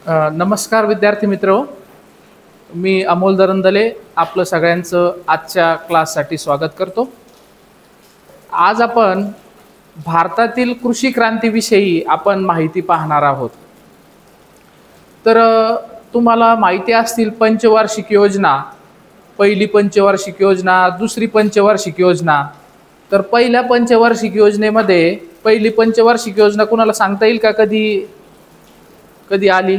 नमस्कार विद्यार्थी मित्र, मी अमोल दरंदले आपलं सगळ्यांचं आजच्या क्लाससाठी स्वागत करतो। आज आपण भारतातील कृषी क्रांतीविषयी आपण माहिती पाहणार आहोत। तर तुम्हाला माहिती असतील पंचवार्षिक योजना, पहिली पंचवार्षिक योजना, दुसरी पंचवार्षिक योजना। तर पहिल्या पंचवार्षिक योजनेमध्ये पहिली पंचवार्षिक योजना कुणाला सांगता येईल का कधी आली?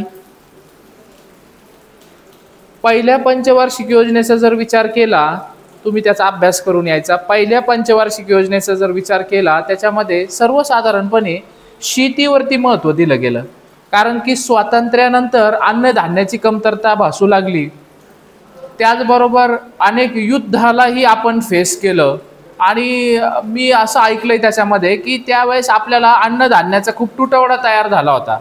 पहिल्या पंचवार्षिक योजनेचा जर विचार केला, तुम्ही त्याचा अभ्यास करून यायचा। पहिल्या पंचवार्षिक योजनेचा जर विचार केला, त्याच्यामध्ये सर्वसाधारणपणे शेतीवरती महत्त्व दिलं गेलं, कारण की स्वातंत्र्यानंतर अन्नधान्याची कमतरता भासू लागली। त्याचबरोबर अनेक युद्धालाही आपण फेस केलं आणि मी असं ऐकलंय त्याच्यामध्ये की त्यावेळेस आपल्याला अन्नधान्याचा खूप तुटवडा तयार झाला होता।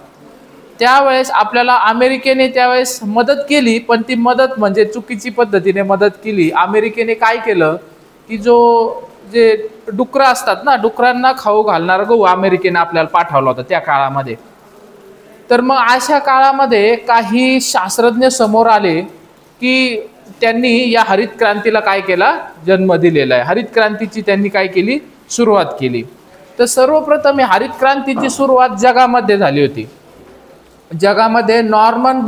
त्यावेळेस आपल्याला अमेरिकेने त्यावेळेस मदत केली, पण ती मदत म्हणजे चुकीची पद्धतीने मदत केली। अमेरिकेने काय केलं की जे डुकरं असतात ना, डुकरांना खाऊ घालणारा गहू अमेरिकेने आपल्याला पाठवला होता त्या काळामध्ये। तर मग अशा काळामध्ये काही शास्त्रज्ञ समोर आले की त्यांनी या हरित क्रांतीला काय केला, जन्म दिलेला आहे। हरित क्रांतीची त्यांनी काय केली, सुरुवात केली। तर सर्वप्रथम हरित क्रांतीची सुरुवात जगामध्ये झाली होती। जगामध्ये नॉर्मन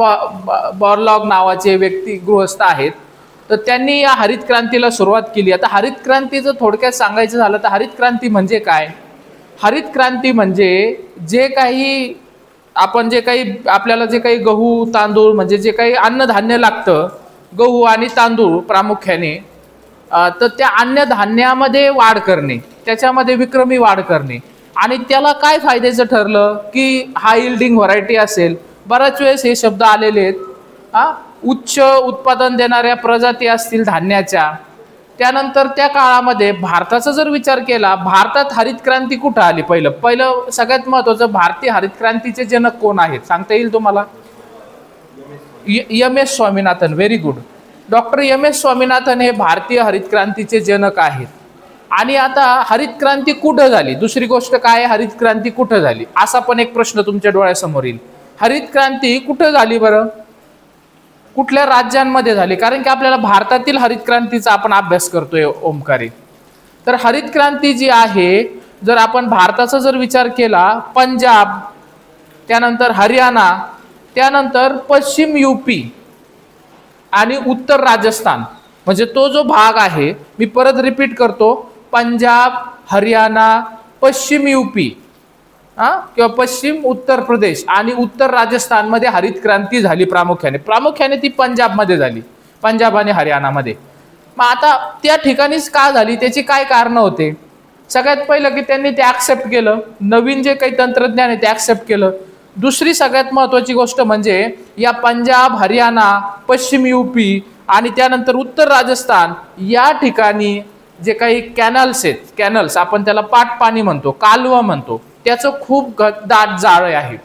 बॉरलॉग नावाचे व्यक्ती गृहस्थ आहेत, तर त्यांनी या हरित क्रांतीला सुरुवात केली। आता हरित क्रांतीचं थोडक्यात सांगायचं झालं तर हरित क्रांती म्हणजे काय? हरित क्रांती म्हणजे आपल्याला जे काही गहू तांदूळ म्हणजे जे काही अन्नधान्य लागतं, गहू आणि तांदूळ प्रामुख्याने, तर त्या अन्नधान्यामध्ये वाढ करणे, त्याच्यामध्ये विक्रमी वाढ करणे। आणि त्याला काय फायद्याचं ठरलं की हाय यील्डिंग व्हरायटी असेल, बराच वेळेस हे शब्द आलेले आहेत, उच्च उत्पादन देणाऱ्या प्रजाती असतील धान्याच्या। त्यानंतर त्या काळामध्ये भारताचा जर विचार केला, भारतात हरित क्रांती कुठं आली? पहिलं सगळ्यात महत्त्वाचं, भारतीय हरित क्रांतीचे जनक कोण आहेत सांगता येईल तुम्हाला? M S. Swaminathan. Very good. Doctor M S. Swaminathan हे भारतीय हरित क्रांतीचे जनक आहेत। आणि आता हरित क्रांती कुठं झाली? दुसरी गोष्ट काय, हरित क्रांती कुठं झाली असा पण एक प्रश्न तुमच्या डोळ्यासमोर येईल। हरित क्रांती कुठं झाली बरं? कुठल्या राज्यांमध्ये झाली? कारण की आपल्याला भारतातील हरित क्रांतीचा आपण अभ्यास करतोय ओमकारी। तर हरित क्रांती जी आहे, जर आपण भारताचा जर विचार केला, पंजाब, त्यानंतर हरियाणा, त्यानंतर पश्चिम यूपी आणि उत्तर राजस्थान, म्हणजे तो जो भाग आहे, मी परत रिपीट करतो, पंजाब, हरियाणा, पश्चिम यूपी किंवा पश्चिम उत्तर प्रदेश आणि उत्तर राजस्थानमध्ये हरित क्रांती झाली। प्रामुख्याने ती पंजाबमध्ये झाली, पंजाब आणि हरियाणामध्ये। मग आता त्या ठिकाणीच का झाली, त्याची काय कारण होते? सगळ्यात पहिलं की त्यांनी ते ॲक्सेप्ट केलं, नवीन जे काही तंत्रज्ञान आहे ते ॲक्सेप्ट केलं। दुसरी सगळ्यात महत्त्वाची गोष्ट म्हणजे या पंजाब, हरियाणा, पश्चिम यूपी आणि त्यानंतर उत्तर राजस्थान या ठिकाणी जे काही कॅनल्स आहेत, कॅनल्स आपण त्याला पाटपाणी म्हणतो, कालवा म्हणतो, त्याचं खूप दाट जाळे आहे।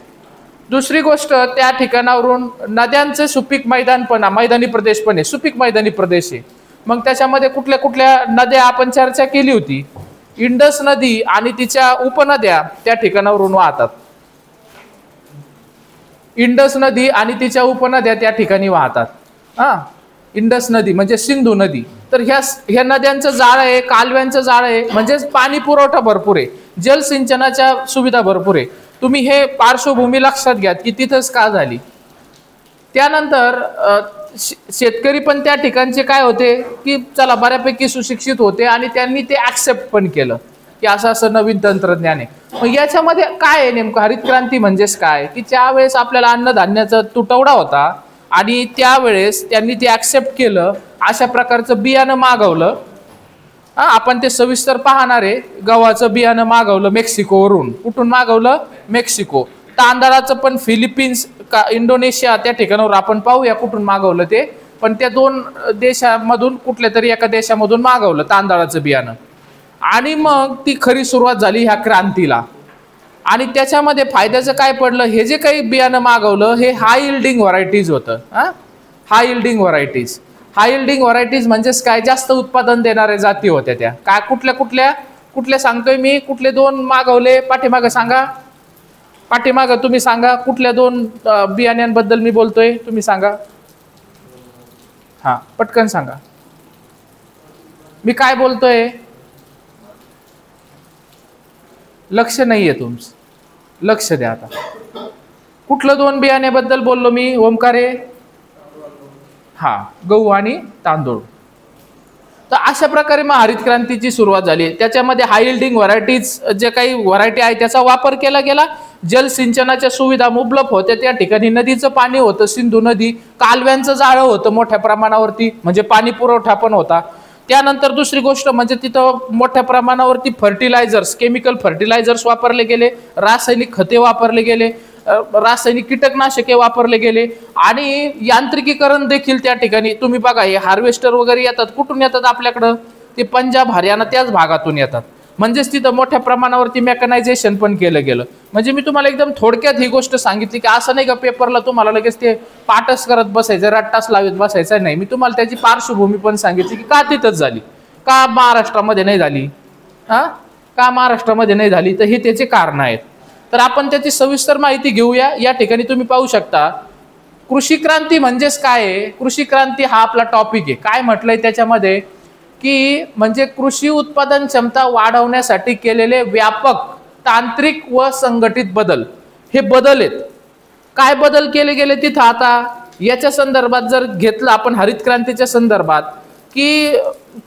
दुसरी गोष्ट, त्या ठिकाणावरून नद्यांचे सुपीक मैदानी प्रदेश पण आहे, सुपीक मैदानी प्रदेश आहे। मग त्याच्यामध्ये कुठल्या कुठल्या नद्या आपण चर्चा केली होती, इंडस नदी आणि तिच्या उपनद्या त्या ठिकाणावरून वाहतात। इंडस नदी आणि तिच्या उपनद्या त्या ठिकाणी वाहतात। इंडस नदी म्हणजे सिंधू नदी। तर ह्या नद्यांचं जाळं आहे, कालव्यांचं जाळं आहे, म्हणजे पाणी पुरवठा भरपूर आहे, जलसिंचनाच्या सुविधा भरपूर आहे। तुम्ही हे पार्श्वभूमी लक्षात घ्या की तिथंच का झाली। त्यानंतर शेतकरी पण त्या ठिकाणचे काय होते की चला बऱ्यापैकी सुशिक्षित होते आणि त्यांनी ते ॲक्सेप्ट पण केलं की असं नवीन तंत्रज्ञान आहे। मग याच्यामध्ये काय आहे नेमकं, हरित क्रांती म्हणजेच काय की ज्यावेळेस आपल्याला अन्नधान्याचा तुटवडा होता आणि त्यावेळेस त्यांनी ते ॲक्सेप्ट केलं, अशा प्रकारचं बियाणं मागवलं। आपण ते सविस्तर पाहणार आहे। गव्हाचं बियाणं मागवलं मेक्सिकोवरून। कुठून मागवलं? मेक्सिको। तांदळाचं पण फिलिपिन्स का इंडोनेशिया त्या ठिकाणावर आपण पाहूया कुठून मागवलं ते, पण त्या दोन देशामधून कुठल्या तरी एका देशामधून मागवलं तांदळाचं बियाणं। आणि मग ती खरी सुरुवात झाली ह्या क्रांतीला। आणि त्याच्यामध्ये फायद्याचं काय पडलं, हे जे काही बियाणं मागवलं हे हाय यील्डिंग व्हरायटीज होतं। हाय यील्डिंग व्हरायटीज, हाय यील्डिंग व्हरायटीज म्हणजेच काय, जास्त उत्पादन देणाऱ्या जाती होत्या त्या। काय कुठल्या सांगतोय मी, कुठले दोन मागवले पाठीमागे सांगा? पाठीमागं तुम्ही सांगा कुठल्या दोन बियाण्यांबद्दल मी बोलतोय, तुम्ही सांगा. हा पटकन सांगा मी काय बोलतोय. लक्ष नाहीये तुमचं, लक्ष द्या. आता कुठलं दोन बियाण्याबद्दल बोललो मी ओमकारे? हा, गहू आणि तांदूळ. तर अशा प्रकारे मग हरित क्रांतीची सुरुवात झाली. त्याच्यामध्ये हाय यील्डिंग व्हरायटीज जे काही व्हरायटी आहे त्याचा वापर केला गेला. जलसिंचनाच्या सुविधा मुबलक होत्या. त्या ठिकाणी नदीचं पाणी होतं, सिंधू नदी, कालव्यांचं जाळं होतं मोठ्या प्रमाणावरती, म्हणजे पाणी पुरवठा पण होता. त्यानंतर दुसरी गोष्ट म्हणजे तिथं मोठ्या प्रमाणावरती फर्टिलायझर्स, केमिकल फर्टिलायझर्स वापरले गेले, रासायनिक खते वापरले गेले, रासायनिक कीटकनाशके वापरले गेले आणि यांत्रिकीकरण देखील त्या ठिकाणी. तुम्ही बघा हे हार्वेस्टर वगैरे येतात, कुठून येतात आपल्याकडं? ते पंजाब हरियाणा त्याच भागातून येतात. म्हणजेच तिथं मोठ्या प्रमाणावरती मेकनायझेशन पण केलं गेलं. म्हणजे मी तुम्हाला एकदम थोडक्यात ही गोष्ट सांगितली की असं नाही का पेपरला तुम्हाला लगेच ते पाठच करत बसायचं, रट्टाच लावत बसायचं नाही. मी तुम्हाला त्याची पार्श्वभूमी पण सांगितली की का तिथंच झाली, का महाराष्ट्रामध्ये नाही झाली, का महाराष्ट्रामध्ये नाही झाली, तर हे त्याचे कारण आहेत. तर आपण त्याची सविस्तर माहिती घेऊया. या ठिकाणी तुम्ही पाहू शकता कृषी क्रांती म्हणजेच काय आहे. कृषी क्रांती हा आपला टॉपिक आहे. काय म्हटलंय त्याच्यामध्ये की म्हणजे कृषी उत्पादन क्षमता वाढवण्यासाठी केलेले व्यापक तांत्रिक व संघटित बदल. हे बदल आहेत. काय बदल केले गेले तिथं? आता याच्या संदर्भात जर घेतलं आपण हरित क्रांतीच्या संदर्भात की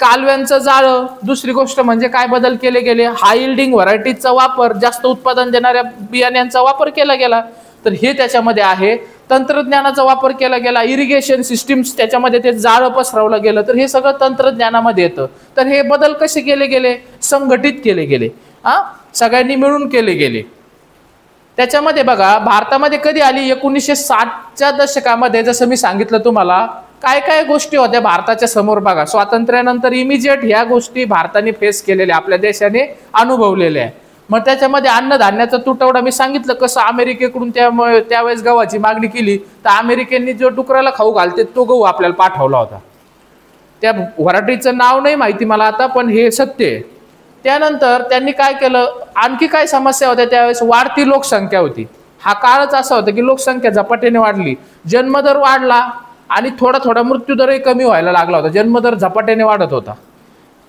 कालव्यांचं जाळं, दुसरी गोष्ट म्हणजे काय बदल केले गेले, हाय यील्डिंग व्हरायटीजचा वापर, जास्त उत्पादन देणाऱ्या बियाण्यांचा वापर केला गेला. तर हे त्याच्यामध्ये आहे. तंत्रज्ञानाचा वापर केला गेला, इरिगेशन सिस्टीम्स त्याच्यामध्ये ते जाळं पसरवलं गेलं. तर हे सगळं तंत्रज्ञानामध्ये येतं. तर हे बदल कसे केले गेले? संघटित केले गेले, सगळ्यांनी मिळून केले गेले. त्याच्यामध्ये बघा भारतामध्ये कधी आली? 1960च्या दशकामध्ये. जसं मी सांगितलं तुम्हाला काय काय गोष्टी होत्या भारताच्या समोर. बघा स्वातंत्र्यानंतर इमिजिएट ह्या गोष्टी भारताने फेस केलेल्या, आपल्या देशाने अनुभवलेल्या आहे. मग त्याच्यामध्ये अन्नधान्याचा तुटवडा मी सांगितलं कसं अमेरिकेकडून त्यावेळेस गव्हाची मागणी केली तर अमेरिकेने जो डुकराला खाऊ घालते तो गहू आपल्याला पाठवला होता. त्या व्हरायटीचं नाव नाही माहिती मला आता, पण हे सत्य आहे. त्यानंतर त्यांनी काय केलं, आणखी काय समस्या होत्या त्यावेळेस? वाढती लोकसंख्या होती. हा काळच असा होता की लोकसंख्या झपाट्याने वाढली, जन्मदर वाढला आणि थोडा थोडा मृत्यूदरही कमी व्हायला लागला होता. जन्मदर झपाट्याने वाढत होता.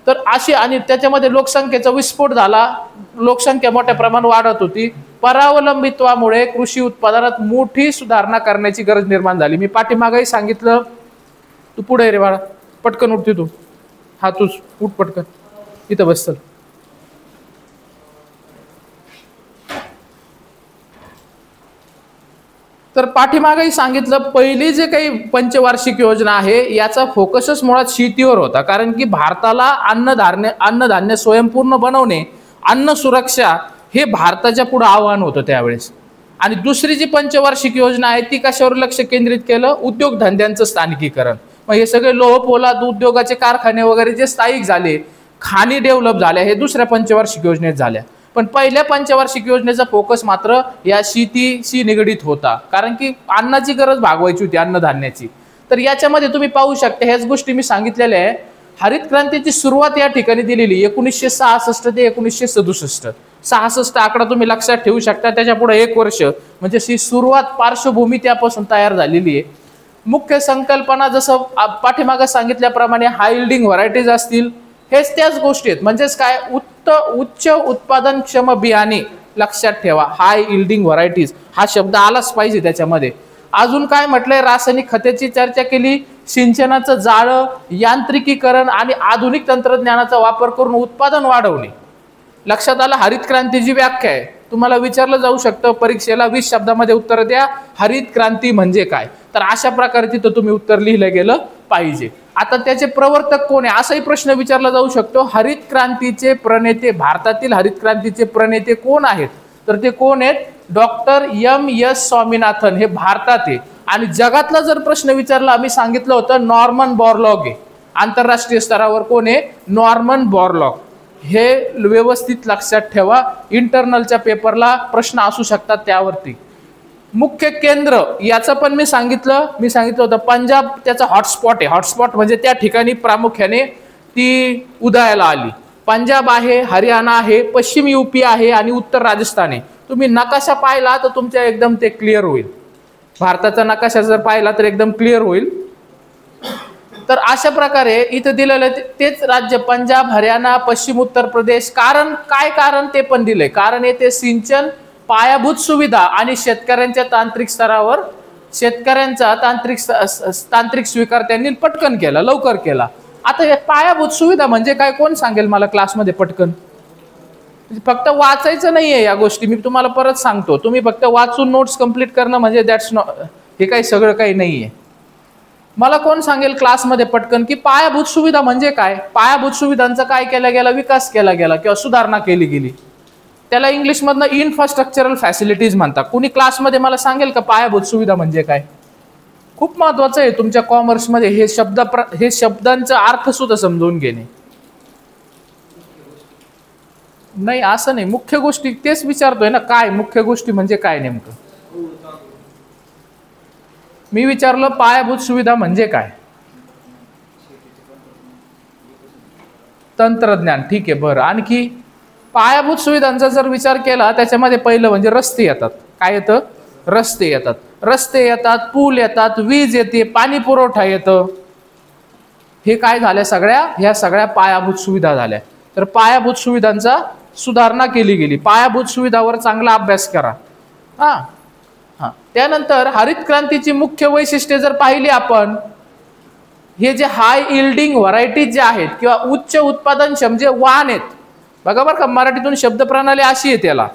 तर अशी आणि त्याच्यामध्ये लोकसंख्येचा विस्फोट झाला. लोकसंख्या मोठ्या प्रमाणात वाढत होती. परावलंबित्वामुळे कृषी उत्पादनात मोठी सुधारणा करण्याची गरज निर्माण झाली. मी पाठीमागेही सांगितलं. तू पुढे रे बाळा, पटकन उठते तू. हा तूच उठ पटकन, इथं बस चल. तर पाठीमागेही सांगितलं पहिली जे काही पंचवार्षिक योजना आहे याचा फोकसच मुळात शेतीवर होता. कारण की भारताला अन्नधान्य स्वयंपूर्ण बनवणे, अन्न सुरक्षा हे भारताच्या पुढे आव्हान होतं त्यावेळेस. आणि दुसरी जी पंचवार्षिक योजना आहे ती कशावर लक्ष केंद्रित केलं? उद्योगधंद्यांचं स्थानिकीकरण. मग हे सगळे लोह पोलाद उद्योगाचे कारखाने वगैरे जे स्थायिक झाले, खाणी डेव्हलप झाल्या, हे दुसऱ्या पंचवार्षिक योजनेत झाल्या. पण पहिल्या पंचवार्षिक योजनेचा फोकस मात्र या शेतीशी निगडीत होता. कारण की अन्नाची गरज भागवायची होती, अन्नधान्याची. तर याच्यामध्ये तुम्ही पाहू शकता ह्याच गोष्टी मी सांगितलेल्या आहे. हरित क्रांतीची सुरुवात या ठिकाणी दिलेली 1966 ते 1967. 66 आकडा तुम्ही लक्षात ठेवू शकता. त्याच्या पुढे 1 वर्ष म्हणजे ही सुरुवात, पार्श्वभूमी त्यापासून तयार झालेली आहे. मुख्य संकल्पना जसं पाठीमागे सांगितल्याप्रमाणे हाय यील्डिंग व्हरायटीज असतील, हेच त्याच गोष्टी आहेत. म्हणजेच काय? उच्च उत्पादनक्षम बियाणे. लक्षात ठेवा, हाय यील्डिंग व्हरायटीज हा शब्द आलाच पाहिजे त्याच्यामध्ये. अजून काय म्हटलंय? रासायनिक खतेची चर्चा केली, सिंचनाचं जाळं, यांत्रिकीकरण आणि आधुनिक तंत्रज्ञानाचा वापर करून उत्पादन वाढवणे. लक्षात आलं? हरित क्रांतीची व्याख्या आहे. तुम्हाला विचारलं जाऊ शकतं परीक्षेला 20 शब्दामध्ये उत्तर द्या, हरित क्रांती म्हणजे काय? तर अशा प्रकारे तिथं तुम्ही उत्तर लिहिलं गेलं पाहिजे. आता त्याचे प्रवर्तक कोण आहे असाही प्रश्न विचारला जाऊ शकतो. हरित क्रांतीचे प्रणेते, भारतातील हरित क्रांतीचे प्रणेते कोण आहेत? तर ते कोण आहेत? Doctor M.S. स्वामीनाथन हे भारतात आहे. आणि जगातला जर प्रश्न विचारला, आम्ही सांगितलं होतं नॉर्मन बॉरलॉग आहे. आंतरराष्ट्रीय स्तरावर कोण आहे? Norman Borlaug. हे व्यवस्थित लक्षात ठेवा, इंटरनलच्या पेपरला प्रश्न असू शकतात त्यावरती. मुख्य केंद्र याचं पण मी सांगितलं होतं पंजाब त्याचा हॉटस्पॉट आहे. हॉटस्पॉट म्हणजे त्या ठिकाणी प्रामुख्याने ती उदयाला आली. पंजाब आहे, हरियाणा आहे, पश्चिम UP आहे आणि उत्तर राजस्थान आहे. तुम्ही नकाशा पाहिला तर तुमच्या एकदम ते क्लिअर होईल. भारताचा नकाशा जर पाहिला तर एकदम क्लिअर होईल. तर अशा प्रकारे इथं दिलेलं तेच राज्य पंजाब, हरियाणा, पश्चिम उत्तर प्रदेश. कारण काय, कारण ते पण दिलंय. कारण येथे सिंचन, पायाभूत सुविधा आणि शेतकऱ्यांच्या तांत्रिक स्तरावर शेतकऱ्यांचा तांत्रिक स्वीकार त्यांनी पटकन केला, लवकर केला. आता पायाभूत सुविधा म्हणजे काय, कोण सांगेल मला क्लासमध्ये पटकन? फक्त वाचायचं नाहीये या गोष्टी, मी तुम्हाला परत सांगतो. तुम्ही फक्त वाचून नोट्स कंप्लीट करणं म्हणजे दॅट्स नॉट, हे काही सगळं काही नाहीये. मला कोण सांगेल क्लासमध्ये पटकन की पायाभूत सुविधा म्हणजे काय? पायाभूत सुविधांचा काय केला गेला? विकास केला गेला किंवा सुधारणा केली गेली. त्याला इंग्लिशमधनं इन्फ्रास्ट्रक्चरल फॅसिलिटीज म्हणतात. कुणी क्लासमध्ये मला सांगेल का पायाभूत सुविधा म्हणजे काय? खूप महत्वाचं आहे तुमच्या कॉमर्समध्ये हे शब्दांचा अर्थ सुद्धा समजून घेणे. नाही असं नाही, मुख्य गोष्टी तेच विचारतोय ना, काय मुख्य गोष्टी म्हणजे काय नेमकं? मी विचारलं पायाभूत सुविधा म्हणजे काय? तंत्रज्ञान, ठीक आहे. बरं, आणखी पायाभूत सुविधांचा जर विचार केला त्याच्यामध्ये पहिलं म्हणजे रस्ते येतात. काय येतं? रस्ते येतात. रस्ते येतात, पूल येतात, वीज येते, पाणी पुरवठा येतं. हे काय झाल्या? ह्या सगळ्या पायाभूत सुविधा झाल्या. तर पायाभूत सुविधांचा सुधारणा केली गेली. पायाभूत सुविधावर चांगला अभ्यास करा. त्यानंतर हरित क्रांतीची मुख्य वैशिष्ट्ये जर पाहिली आपण, हे जे हाय इल्डिंग व्हरायटीज जे आहेत किंवा उच्च उत्पादनक्षम जे वाण आहेत, बघा बरं का, मराठीतून शब्द प्रणाली अशी आहे, त्याला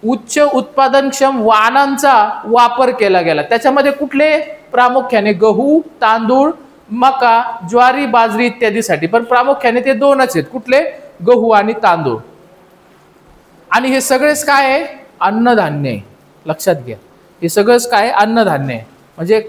उच्च उत्पादनक्षम वाणांचा वापर केला गेला. त्याच्यामध्ये कुठले? प्रामुख्याने गहू, तांदूळ, मका, ज्वारी, बाजरी इत्यादीसाठी. पण प्रामुख्याने ते दोनच आहेत. कुठले? गहू आणि तांदूळ. आणि हे सगळेच काय आहे? अन्नधान्य आहे. लक्षात घ्या, हे सगळंच काय? अन्नधान्य आहे. म्हणजे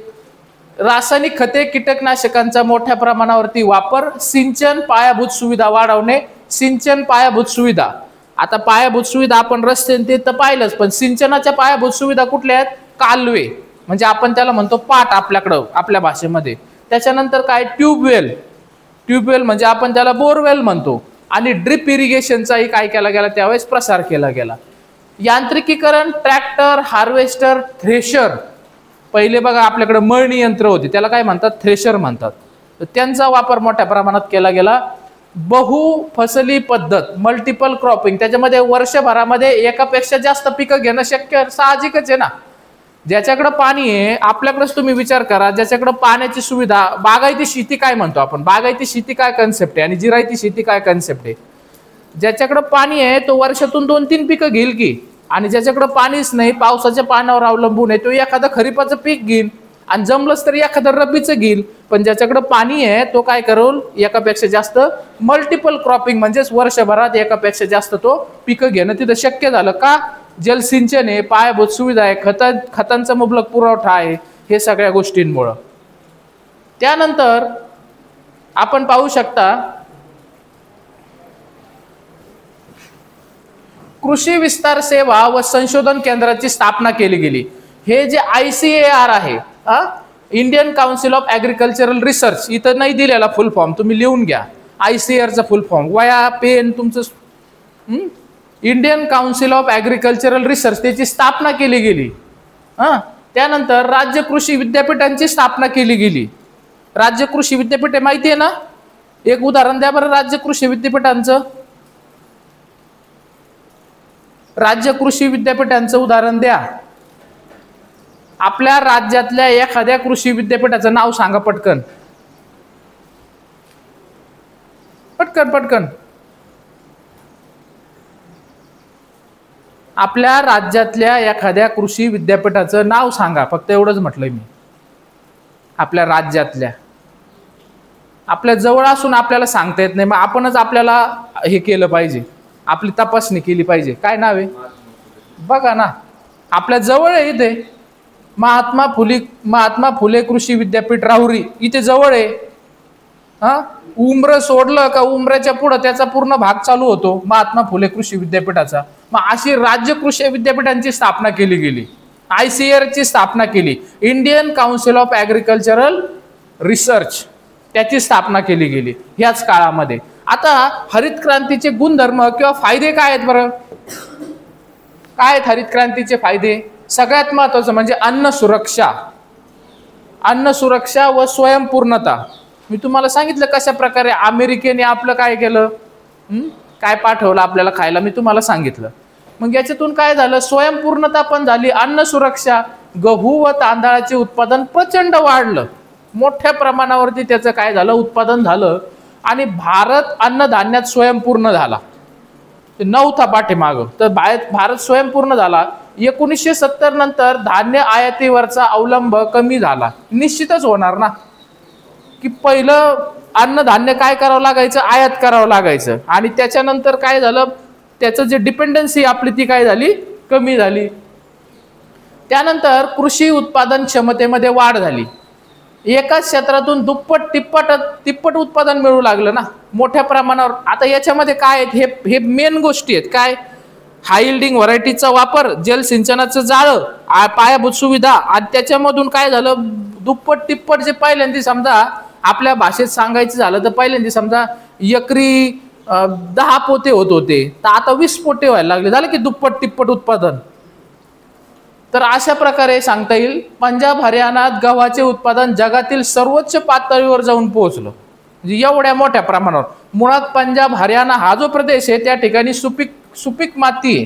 रासायनिक खते, कीटकनाशकांचा मोठ्या प्रमाणावरती वापर, सिंचन, पायाभूत सुविधा वाढवणे. सिंचन, पायाभूत सुविधा. आता पायाभूत सुविधा आपण रस्ते ते तर पाहिलंच, पण सिंचनाच्या पायाभूत सुविधा कुठल्या आहेत? कालवे, म्हणजे आपण त्याला म्हणतो पाट आपल्याकडं आपल्या भाषेमध्ये. त्याच्यानंतर काय? ट्यूबवेल. ट्यूबवेल म्हणजे आपण त्याला बोरवेल म्हणतो. आणि ड्रिप इरिगेशनचाही काय केला गेला? त्यावेळेस प्रसार केला गेला. यांत्रिकीकरण, ट्रॅक्टर, हार्वेस्टर, थ्रेशर. पहिले बघा आपल्याकडे मळणी यंत्र होती, त्याला काय म्हणतात? थ्रेशर म्हणतात. तर त्यांचा वापर मोठ्या प्रमाणात केला गेला. बहुफसली पद्धत, मल्टिपल क्रॉपिंग. त्याच्यामध्ये वर्षभरामध्ये एकापेक्षा जास्त पिकं घेणं शक्य, साहजिकच आहे ना. ज्याच्याकडे पाणी आहे, आपल्याकडेच तुम्ही विचार करा, ज्याच्याकडे पाण्याची सुविधा, बागायती शेती काय म्हणतो आपण? बागायती शेती काय कन्सेप्ट आहे आणि जिरायती शेती काय कन्सेप्ट आहे? ज्याच्याकडे पाणी आहे तो वर्षातून 2-3 पिकं घेईल की, आणि ज्याच्याकडे पाणीच नाही, पावसाच्या पाण्यावर अवलंबून आहे, तो एखादं खरीपाचं पीक घेईल आणि जमलंच तर एखादं रब्बीचं घेईल. पण ज्याच्याकडे पाणी आहे तो काय करेल? एकापेक्षा जास्त मल्टिपल क्रॉपिंग, म्हणजेच वर्षभरात एकापेक्षा जास्त तो पिकं घेणं तिथं शक्य झालं. का? जलसिंचन आहे, पायाभूत सुविधा आहे, खतांचा मुबलक पुरवठा आहे, हे सगळ्या गोष्टींमुळं. त्यानंतर आपण पाहू शकता कृषी विस्तार सेवा व संशोधन केंद्राची स्थापना केली गेली. हे जे ICAR आहे, Indian council of agricultural research, इथं नाही दिलेला फुल फॉर्म, तुम्ही लिहून घ्या. ICARचा फुल फॉर्म, वया पेन तुमचं. Indian council of agricultural research, त्याची स्थापना केली गेली. त्यानंतर राज्य कृषी विद्यापीठांची स्थापना केली गेली. राज्य कृषी विद्यापीठे माहिती आहे ना? एक उदाहरण द्या बरं राज्य कृषी विद्यापीठांचं. राज्य कृषी विद्यापीठांचं उदाहरण द्या. आपल्या राज्यातल्या एखाद्या कृषी विद्यापीठाचं नाव सांगा पटकन. पटकन पटकन. आपल्या राज्यातल्या एखाद्या कृषी विद्यापीठाचं नाव सांगा, फक्त एवढंच म्हटलंय मी. आपल्या राज्यातल्या. आपल्या जवळ असून आपल्याला सांगता येत नाही, मग आपणच आपल्याला हे केलं पाहिजे, आपली तपासणी केली पाहिजे. काय नाव आहे बघा ना, आपल्या जवळ आहे इथे. महात्मा फुले कृषी विद्यापीठ राहुरी, इथे जवळ आहे. उमर सोडलं का उमऱ्याच्या पुढे त्याचा पूर्ण भाग चालू होतो महात्मा फुले कृषी विद्यापीठाचा. मग अशी राज्य कृषी विद्यापीठांची स्थापना केली गेली. ICAR ची स्थापना केली. Indian council of agricultural research, त्याची स्थापना केली गेली ह्याच काळामध्ये. आता हरित क्रांतीचे गुणधर्म किंवा फायदे काय आहेत बरं? काय आहेत हरित क्रांतीचे फायदे? सगळ्यात महत्त्वाचं म्हणजे अन्न सुरक्षा, अन्न सुरक्षा व स्वयंपूर्णता. मी तुम्हाला सांगितलं कशा प्रकारे अमेरिकेने आपलं काय केलं, काय पाठवलं आपल्याला खायला, मी तुम्हाला सांगितलं. मग याच्यातून काय झालं, स्वयंपूर्णता पण झाली, अन्न सुरक्षा, गहू व तांदळाचे उत्पादन प्रचंड वाढलं, मोठ्या प्रमाणावरती त्याचं काय झालं, उत्पादन झालं आणि भारत अन्नधान्यात स्वयंपूर्ण झाला. ते नव्हता पाठीमागं, तर भारत स्वयंपूर्ण झाला. 1970 नंतर धान्य आयातीवरचा अवलंब कमी झाला. निश्चितच होणार ना, की पहिलं अन्नधान्य काय करावं लागायचं, आयात करावं लागायचं, आणि त्याच्यानंतर काय झालं, त्याचं जे डिपेंडन्सी आपली ती काय झाली, कमी झाली. त्यानंतर कृषी उत्पादन क्षमतेमध्ये वाढ झाली. एकाच क्षेत्रातून दुप्पट तिप्पट उत्पादन मिळू लागलं ना, मोठ्या प्रमाणावर. आता याच्यामध्ये काय आहेत, हे मेन गोष्टी आहेत. काय, हाय यील्डिंग व्हरायटीचा वापर, जलसिंचनाचं जाळं, पायाभूत सुविधा, आणि त्याच्यामधून काय झालं, दुप्पट तिप्पट. जे पहिल्यांदा समजा आपल्या भाषेत सांगायचं झालं तर पहिल्यांदा समजा एकरी 10 पोते होत होते, तर आता 20 पोते व्हायला लागले. झालं की दुप्पट तिप्पट उत्पादन. तर अशा प्रकारे सांगता येईल पंजाब हरियाणात गव्हाचे उत्पादन जगातील सर्वोच्च पातळीवर जाऊन पोहोचलं, म्हणजे एवढ्या मोठ्या प्रमाणावर. मुळात पंजाब हरियाणा हा जो प्रदेश आहे त्या ठिकाणी सुपीक माती आहे,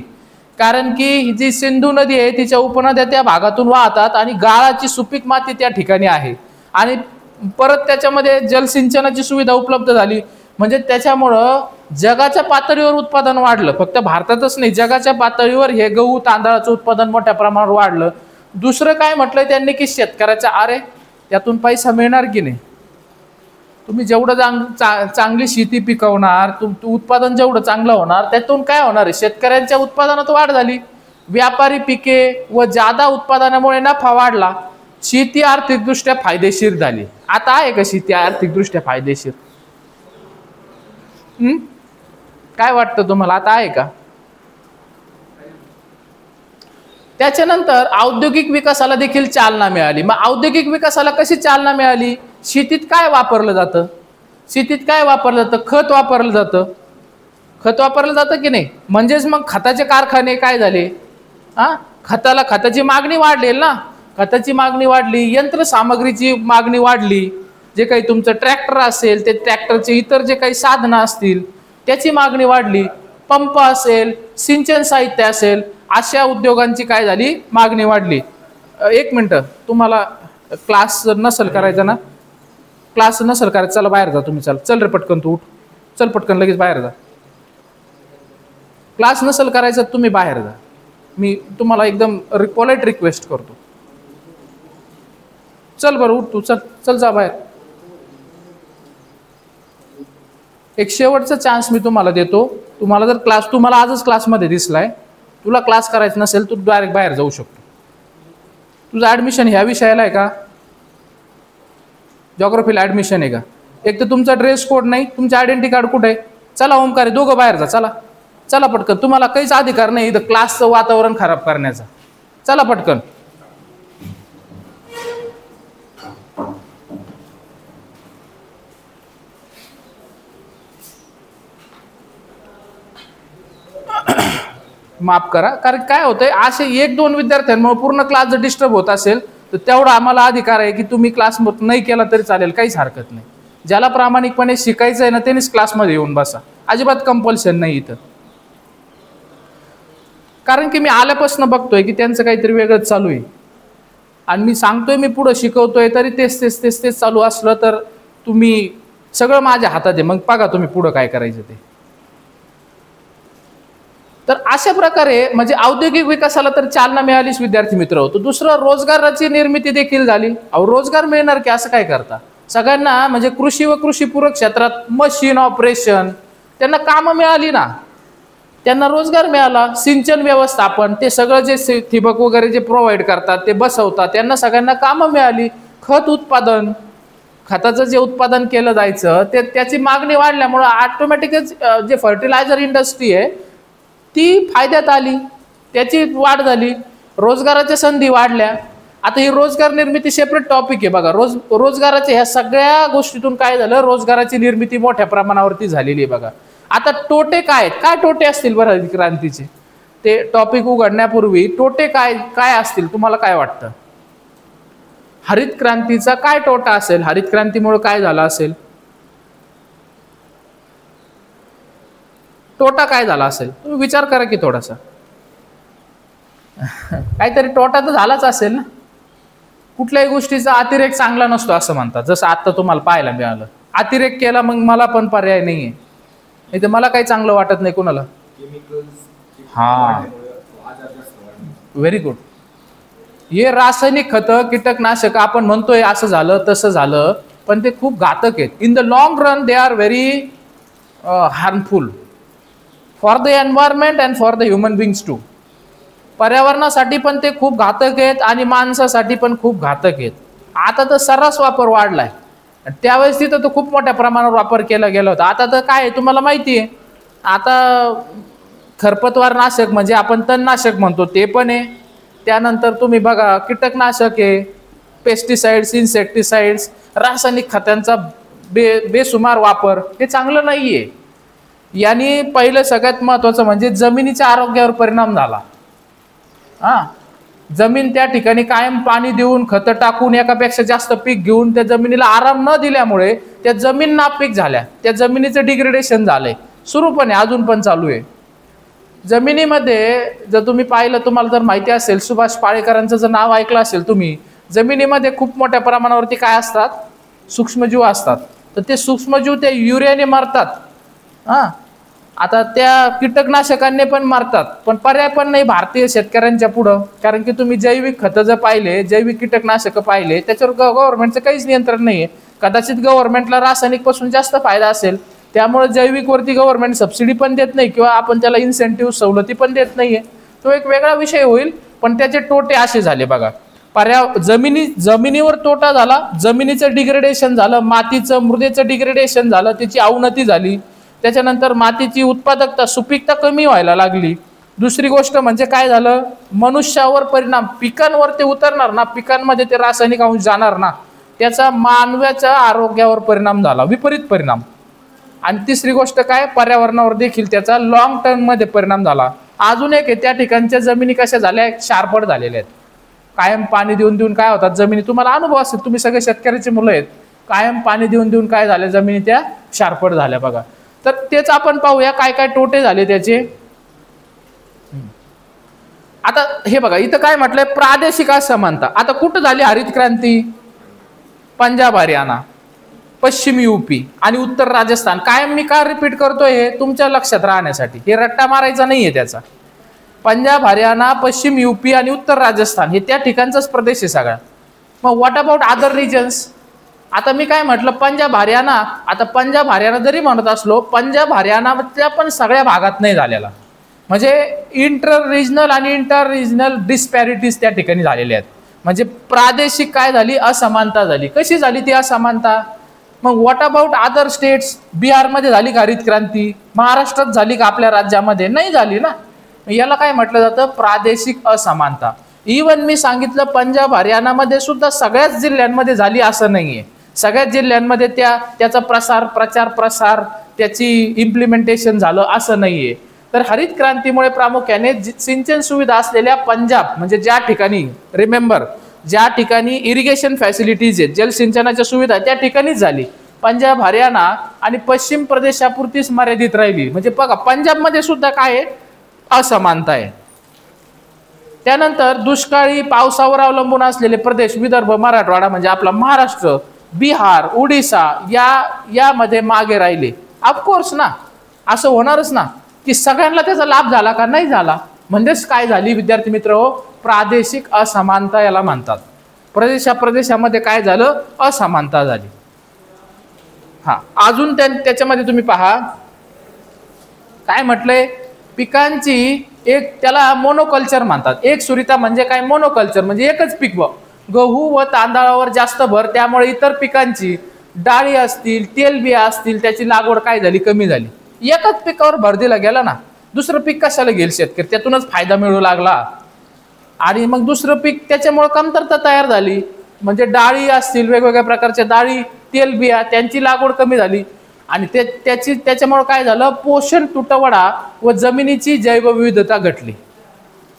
कारण की जी सिंधू नदी आहे तिच्या उपनद्या त्या भागातून वाहतात आणि गाळाची सुपीक माती त्या ठिकाणी आहे. आणि परत त्याच्यामध्ये जलसिंचनाची सुविधा उपलब्ध झाली, म्हणजे त्याच्यामुळं जगाच्या पातळीवर उत्पादन वाढलं. फक्त भारतातच नाही, जगाच्या पातळीवर हे गहू तांदळाचं उत्पादन मोठ्या प्रमाणावर वाढलं. दुसरं काय म्हटलंय त्यांनी, की शेतकऱ्याच्या अरे त्यातून पैसा मिळणार की नाही. तुम्ही जेवढं चांगली शेती पिकवणार, उत्पादन जेवढं चांगलं होणार, त्यातून काय होणार आहे, शेतकऱ्यांच्या उत्पादनात वाढ झाली. व्यापारी पिके व जादा उत्पादनामुळे नफा वाढला. शेती आर्थिकदृष्ट्या फायदेशीर झाली. आता आहे का शेती आर्थिकदृष्ट्या फायदेशीर? काय वाटतं तुम्हाला, आता आहे का? त्याच्यानंतर औद्योगिक विकासाला देखील चालना मिळाली. मग औद्योगिक विकासाला कशी चालना मिळाली? शेतीत काय वापरलं जातं, खत वापरलं जातं की नाही. म्हणजेच मग खताचे कारखाने काय झाले, खताची मागणी वाढलेल ना, खताची मागणी वाढली, यंत्रसामग्रीची मागणी वाढली. जे काही तुमचं ट्रॅक्टर असेल, ते ट्रॅक्टरचे इतर जे काही साधनं असतील त्याची मागणी वाढली. पंप असेल, सिंचन साहित्य असेल, अशा उद्योगांची काय झाली, मागणी वाढली. 1 मिनिट, तुम्हाला क्लास नसेल करायचा ना, चला बाहेर जा तुम्ही, चल रे पटकन, तू उठ, चल पटकन लगेच बाहेर जा. क्लास नसेल करायचा तुम्ही बाहेर जा, मी तुम्हाला एकदम पोलाइट रिक्वेस्ट करतो. चल बरं, उठ तू, चल जा बाहेर. एक शेवटचा चान्स मी तुम्हाला देतो. तुम्हाला जर तुम्हाला आजच क्लासमध्ये दिसलाय, तुला क्लास करायचा नसेल, तू डायरेक्ट बाहेर जाऊ शकतो. तुझं ॲडमिशन ह्या विषयाला आहे का, जॉग्राफीला ॲडमिशन आहे का? एक तर तुमचा ड्रेस कोड नाही, तुमचं आयडेंटिटी कार्ड कुठे आहे? चला ओमकार, दोघं बाहेर जा, चला पटकन. तुम्हाला काहीच अधिकार नाही इथं क्लासचं वातावरण खराब करण्याचा. चला पटकन. माफ करा, कारण काय होतंय, असे 1-2 विद्यार्थ्यांमुळे पूर्ण क्लास जर डिस्टर्ब होत असेल तर तेवढा आम्हाला अधिकार आहे की तुम्ही क्लास नाही केला तरी चालेल, काहीच हरकत नाही. ज्याला प्रामाणिकपणे शिकायचं आहे ना, त्यांनीच क्लासमध्ये येऊन बसा, अजिबात कंपल्शन नाही इथं. कारण की मी आल्यापासून बघतोय की त्यांचं काहीतरी वेगळंच चालू आहे, आणि मी सांगतोय, मी पुढं शिकवतोय, तरी तेच चालू असलं तर तुम्ही सगळं माझ्या हातात आहे. मग बघा तुम्ही पुढं काय करायचं ते. तर अशा प्रकारे म्हणजे औद्योगिक विकासाला तर चालना मिळालीच विद्यार्थी मित्र होतो. दुसरं, रोजगाराची निर्मिती देखील झाली. रोजगार मिळणार की असं काय करता, सगळ्यांना म्हणजे कृषी व कृषीपूरक क्षेत्रात मशीन ऑपरेशन त्यांना कामं मिळाली ना, त्यांना रोजगार मिळाला. सिंचन व्यवस्थापन, ते सगळं जे ठिबक वगैरे जे प्रोव्हाइड करतात ते बसवतात, त्यांना सगळ्यांना कामं मिळाली. खत उत्पादन, खताचं जे उत्पादन केलं जायचं ते त्याची मागणी वाढल्यामुळं ऑटोमॅटिकच जे फर्टिलायझर इंडस्ट्री आहे ती फायद्यात आली, त्याची वाढ झाली, रोजगाराच्या संधी वाढल्या. आता ही रोजगार निर्मिती सेपरेट टॉपिक आहे बघा. रोजगाराच्या ह्या सगळ्या गोष्टीतून काय झालं, रोजगाराची निर्मिती मोठ्या प्रमाणावरती झालेली आहे बघा. आता तोटे काय आहेत, काय तोटे असतील बरं क्रांतीचे? ते टॉपिक उघडण्यापूर्वी तोटे काय काय असतील तुम्हाला काय वाटतं? हरित क्रांतीचा काय तोटा असेल? हरित क्रांतीमुळे काय झालं असेल? तोटा काय झाला असेल? तुम्ही विचार करा की थोडासा. काहीतरी तोटा तर झालाच असेल ना. कुठल्याही गोष्टीचा अतिरेक चांगला नसतो असं म्हणतात. जसं आता तुम्हाला पाहायला मिळालं, अतिरेक केला मग मला पण पर्याय नाहीये, नाही तर मला काही चांगलं वाटत नाही कोणाला. हा, व्हेरी गुड. हे रासायनिक खतं, कीटकनाशक आपण म्हणतोय असं झालं तसं झालं, पण ते खूप घातक आहेत. In the long run they are very harmful for the environment and for the human beings too. पर्यावरणासाठी पण ते खूप घातक आहेत आणि माणसासाठी पण खूप घातक आहेत. आता तर सर्रास वापर वाढलाय, त्यावेळेस तिथं तर खूप मोठ्या प्रमाणावर वापर केला गेला होता. आता तर काय तुम्हाला माहिती आहे, आता खरपतवार नाशक म्हणजे आपण तणनाशक म्हणतो ते पण आहे. त्यानंतर तुम्ही बघा कीटकनाशक आहे, पेस्टिसाइड्स, इन्सेक्टिसाइड्स, रासायनिक खतांचा बेसुमार वापर, हे चांगलं नाहीये. यांनी पहिलं सगळ्यात महत्वाचं म्हणजे जमिनीच्या आरोग्यावर परिणाम झाला. जमीन त्या ठिकाणी कायम पाणी देऊन खतं टाकून एकापेक्षा जास्त पीक घेऊन त्या जमिनीला आराम न दिल्यामुळे त्या जमीन नापीक झाल्या. त्या जमिनीचं डिग्रेडेशन झालंय, सुरू पण आहे, अजून पण चालू आहे. जमिनीमध्ये जर तुम्ही पाहिलं, तुम्हाला जर माहिती असेल, सुभाष पाळेकरांचं जर नाव ऐकलं असेल तुम्ही, जमिनीमध्ये खूप मोठ्या प्रमाणावरती काय असतात, सूक्ष्मजीव असतात. तर ते सूक्ष्मजीव त्या युरियाने मारतात. आता त्या कीटकनाशकांनी पण मारतात, पण पर्याय पण नाही भारतीय शेतकऱ्यांच्या पुढं. कारण की तुम्ही जैविक खतं जर पाहिले, जैविक कीटकनाशकं पाहिले, त्याच्यावर गव्हर्नमेंटचं काहीच नियंत्रण नाहीये. कदाचित गव्हर्नमेंटला रासायनिक पासून जास्त फायदा असेल, त्यामुळे जैविक वरती गव्हर्नमेंट सबसिडी पण देत नाही किंवा आपण त्याला इन्सेंटिव्ह सवलती पण देत नाहीये. तो एक वेगळा विषय होईल. पण त्याचे तोटे असे झाले बघा, जमिनीवर तोटा झाला, जमिनीचं डिग्रेडेशन झालं, मातीचं मृदेचं डिग्रेडेशन झालं, त्याची अवनती झाली. त्याच्यानंतर मातीची उत्पादकता, सुपीकता कमी व्हायला लागली. दुसरी गोष्ट म्हणजे काय झालं, मनुष्यावर परिणाम, पिकांवर ते उतरणार ना, पिकांमध्ये ते रासायनिक अंश जाणार ना, त्याचा मानवाच्या आरोग्यावर परिणाम झाला, विपरीत परिणाम. आणि तिसरी गोष्ट काय, पर्यावरणावर देखील त्याचा लॉंग टर्म मध्ये परिणाम झाला. अजून एक आहे, त्या ठिकाणच्या जमिनी कशा झाल्या, शारपट झालेल्या आहेत. कायम पाणी देऊन देऊन काय होतात जमिनी, तुम्हाला अनुभव असेल, तुम्ही सगळे शेतकऱ्याची मुलं आहेत. कायम पाणी देऊन देऊन काय झालं, जमिनी त्या शारपट झाल्या बघा. तर तेच आपण पाहूया काय काय तोटे झाले त्याचे. आता हे बघा, इथं काय म्हटलंय, प्रादेशिक असमानता. आता कुठं झाली हरित क्रांती? पंजाब, हरियाणा, पश्चिम यूपी आणि उत्तर राजस्थान. कायम मी का रिपीट करतोय, हे तुमच्या लक्षात राहण्यासाठी, हे रट्टा मारायचा नाहीये त्याचा. पंजाब, हरियाणा, पश्चिम यूपी आणि उत्तर राजस्थान हे त्या ठिकाणचाच प्रदेश आहे सगळा. मग व्हॉट अबाउट अदर रिजन्स? आता मी काय म्हटलं, पंजाब हरियाणा. आता पंजाब हरियाणा जरी म्हणत असलो, पंजाब हरियाणाच्या पण सगळ्या भागात नाही झालेला. म्हणजे इंटर रिजनल आणि इंटर रिजनल डिस्पॅरिटीज त्या ठिकाणी झालेल्या आहेत. म्हणजे प्रादेशिक काय झाली, असमानता झाली. कशी झाली ती असमानता? मग व्हॉट अबाउट अदर स्टेट्स? बिहारमध्ये झाली का हरित क्रांती? महाराष्ट्रात झाली का आपल्या राज्यामध्ये? नाही झाली ना. याला काय म्हटलं जातं, प्रादेशिक असमानता. इवन मी सांगितलं पंजाब हरियाणामध्ये सुद्धा सगळ्याच जिल्ह्यांमध्ये झाली असं नाहीये. सगळ्याच जिल्ह्यांमध्ये त्याचा प्रचार प्रसार त्याची इम्प्लिमेंटेशन झालं असं नाहीये. तर हरित क्रांतीमुळे प्रामुख्याने सिंचन सुविधा असलेल्या पंजाब, म्हणजे ज्या ठिकाणी, रिमेंबर, ज्या ठिकाणी इरिगेशन फॅसिलिटीज आहेत, जलसिंचनाच्या सुविधा, त्या ठिकाणीच झाली. पंजाब, हरियाणा आणि पश्चिम प्रदेशापुरतीच मर्यादित राहिली. म्हणजे बघा, पंजाबमध्ये सुद्धा काय आहे, असमानता आहे. त्यानंतर दुष्काळी पावसावर अवलंबून असलेले प्रदेश, विदर्भ, मराठवाडा म्हणजे आपला महाराष्ट्र, बिहार, ओडिसा, यामध्ये मागे राहिले. ऑफकोर्स ना, असं होणारच ना की सगळ्यांना त्याचा लाभ झाला का? नाही झाला. म्हणजेच काय झाली विद्यार्थी मित्र, प्रादेशिक असमानता याला म्हणतात. प्रदेशामध्ये काय झालं, असमानता झाली. अजून त्याच्यामध्ये तुम्ही पहा काय म्हटलंय, पिकांची एक, त्याला मोनोकल्चर म्हणतात. एक सुरिता म्हणजे काय, मोनोकल्चर म्हणजे एकच पीक, गहू व तांदळावर जास्त भर, त्यामुळे इतर पिकांची, डाळी असतील, तेलबिया असतील, त्याची लागवड काय झाली, कमी झाली. एकच पिकावर भर दिला गेला ना, दुसरं पीक कशाला घेईल शेतकरी? त्यातूनच फायदा मिळू लागला आणि मग दुसरं पीक त्याच्यामुळे कमतरता तयार झाली. म्हणजे डाळी असतील, वेगवेगळ्या प्रकारच्या डाळी, तेलबिया, त्यांची लागवड कमी झाली आणि त्याच्यामुळे काय झालं, पोषण तुटवडा व जमिनीची जैवविविधता घटली.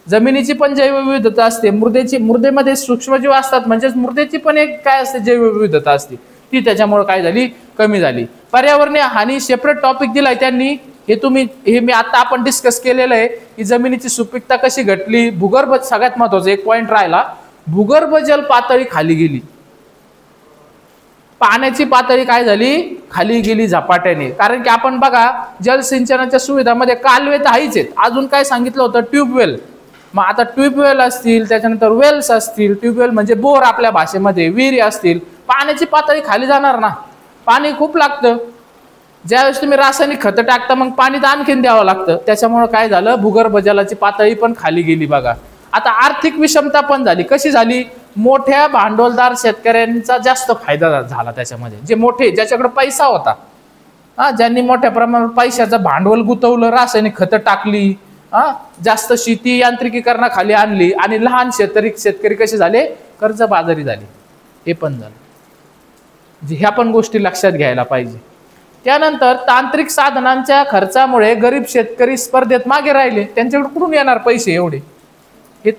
जमिनीची पण जैवविविधता असते, मृदेमध्ये सूक्ष्मजीव असतात, म्हणजेच मृदेची पण एक काय असते जैवविविधता असते, ती त्याच्यामुळे काय झाली, कमी झाली. पर्यावरणीय हानी सेपरेट टॉपिक दिलाय त्यांनी, हे मी आता आपण डिस्कस केलेलं आहे की जमिनीची सुपीकता कशी घटली. भूगर्भ सगळ्यात महत्वाचा एक पॉइंट राहिला, भूगर्भ जल पातळी खाली गेली, पाण्याची पातळी काय झाली, खाली गेली झपाट्याने. कारण की आपण बघा जलसिंचनाच्या सुविधामध्ये कालवे तर आहेच आहेत, अजून काय सांगितलं होतं, ट्यूबवेल. मग आता ट्यूबवेल असतील, त्याच्यानंतर वेल्स असतील, ट्यूबवेल म्हणजे बोर आपल्या भाषेमध्ये, विहिरी असतील, पाण्याची पातळी खाली जाणार ना, पाणी खूप लागतं. ज्यावेळेस तुम्ही रासायनिक खतं टाकता मग पाणी तर आणखीन द्यावं लागतं, त्याच्यामुळे काय झालं, भूगर्भ जलाची पातळी पण खाली गेली. बघा आता आर्थिक विषमता पण झाली. कशी झाली, मोठ्या भांडवलदार शेतकऱ्यांचा जास्त फायदा झाला त्याच्यामध्ये, जे मोठे ज्याच्याकडे पैसा होता, ज्यांनी मोठ्या प्रमाणात पैशाचं भांडवल गुंतवलं, रासायनिक खतं टाकली, जास्त शेती यांत्रिकीकरणाखाली आणली, आणि लहान शेतकरी कसे झाले, कर्जबाजारी झाले. हे पण झालं, ह्या पण गोष्टी लक्षात घ्यायला पाहिजे. त्यानंतर तांत्रिक साधनांच्या खर्चामुळे गरीब शेतकरी स्पर्धेत मागे राहिले, त्यांच्याकडे कुठून येणार पैसे एवढे. हे